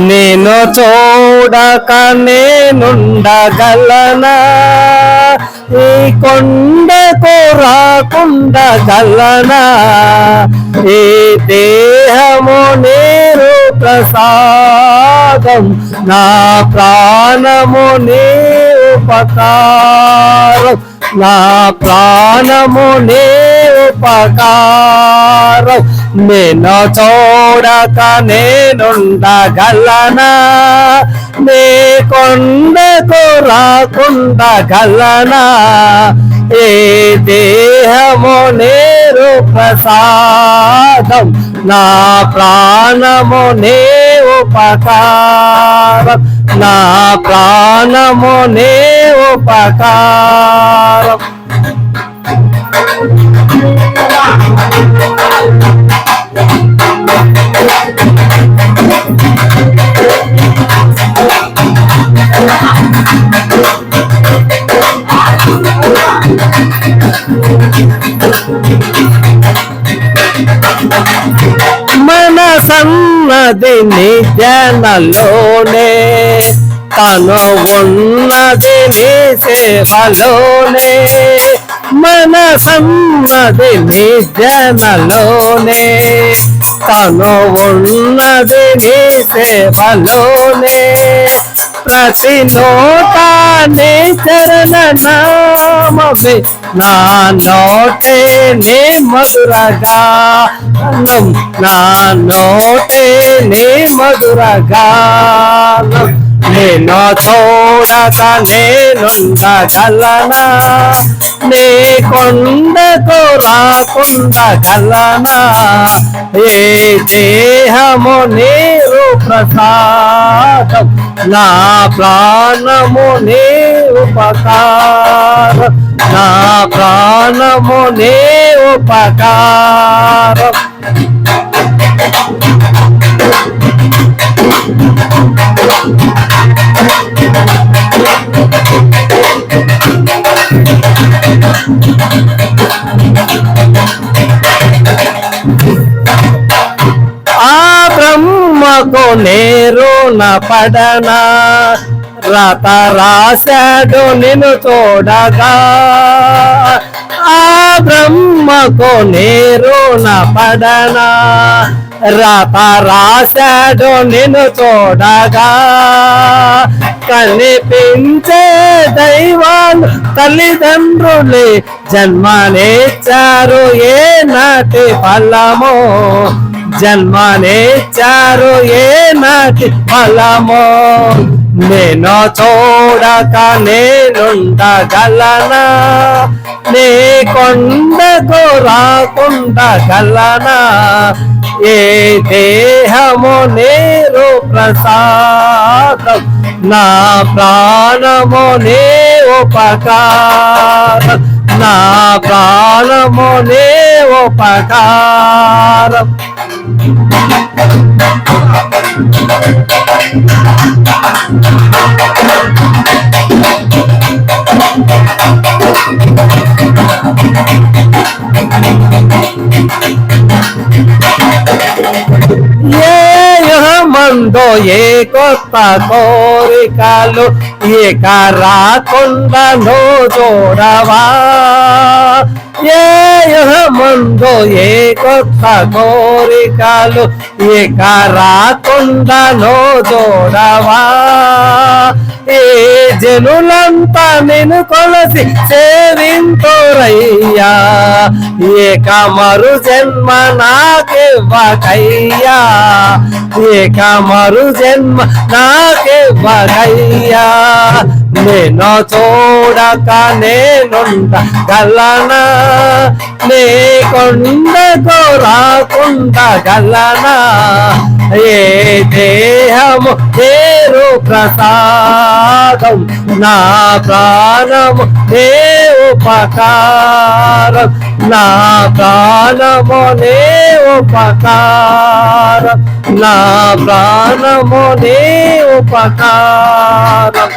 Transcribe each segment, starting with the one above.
నేను చూడక నేనుండగలనా, ఈ కొండకు రాకుండగలనా, ఈ దేహము నీరు ప్రసాదం, నా ప్రాణము నీ ఉపకారం, నా ప్రాణము నీ ఉపకారం. నేను చూడక నేనుండగలనా, నీ కొండకు రాకుండగలనా, ఏ దేహము నీరు ప్రసాదం, నా ప్రాణము నీ ఉపకారం, నా ప్రాణము నీ ఉపకారం. మనసన్నది నీ ధ్యానలోనే, తను ఉన్నది నీ సేవలోనే, మనసన్నది నీ ధ్యానలోనే, తను ఉన్నది నీ సేవలోనే, ప్రతి నోటా నీ చరణ నామమే, నా నోటే నీ మధురగానం, నా నోటే నీ మధురగానం. నేను చూడక నేనుండగలనా, నీ కొండకు రాకుండగలనా, ఏ దేహము నీరు ప్రసాదం, నా ప్రాణము నీ ఉపకారం, నా ప్రాణము నీ ఉపకారం. ఆ బ్రహ్మకు నేరున పడనా, రాత రాశాడు నిన్ను చూడగా, ఆ బ్రహ్మకు నేరున పడనా, రాత రాశాడు నిన్ను చూడగా, కనిపించే దైవాలు తల్లిదండ్రులే జన్మనిచ్చారు ఏ నాటి ఫలమో, జన్మనిచ్చారు ఏ నాటి ఫలమో. నేను చూడక నేనుండగలనా, నీ కొండకు రాకుండగలనా, ఏ దేహము నీరు ప్రసాదం, నా ప్రాణము నీ ఉపకారం, నా ప్రాణము నీ ఉపకారం. ఏ యుగమందో ఏ కొత్త కోరికలు ఇక రాకుండాను చూడవా, ఏ యుగమందో ఏ కొత్త కోరికలు ఇక రాకుండాను చూడవా, ఏ జనులంతా నిన్ను కొలసి సేవింతురయ్యా, ఏక మరు జన్మ నాకివ్వకయ్యా, ఏక మరు జన్మ నాకివ్వకయ్యా. నేను చూడక నేనుండగలనా, నీ కొండకు రాకుండగలనా, ఏ దేహము నీరు ప్రసాదం, నా ప్రాణము నీ ఉపకారం, నా ప్రాణము నీ ఉపకారం, నా ప్రాణము నీ ఉపకారం.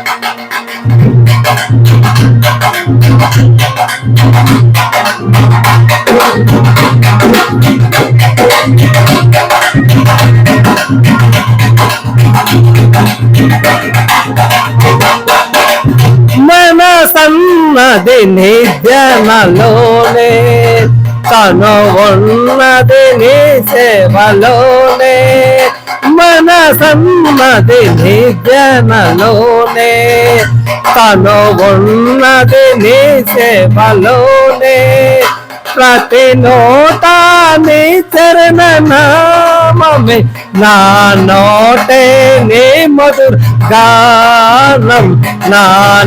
ఉన్నది నీ ధ్యానలోనే, తను ఉన్నది నీ సేవలోనే, మనసన్నది నీ ధ్యానలోనే, తను ఉన్నది నీ సేవలోనే, ప్రతి నోట నీ చరణ నామమే, నా నోటే నీ మధుర గానం, నా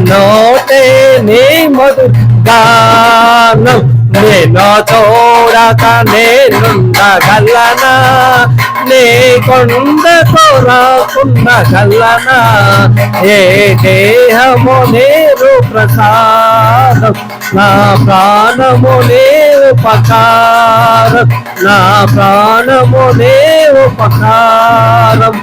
నోటే నీ మధుర గానం. నేను చూడక నేనుండగలనా, నీ కొండకు రాకుండగలనా, ఏ దేహము నీరు ప్రసాదం, నా ప్రాణము నీ ఉపకారం, నా ప్రాణము నీ ఉపకారం.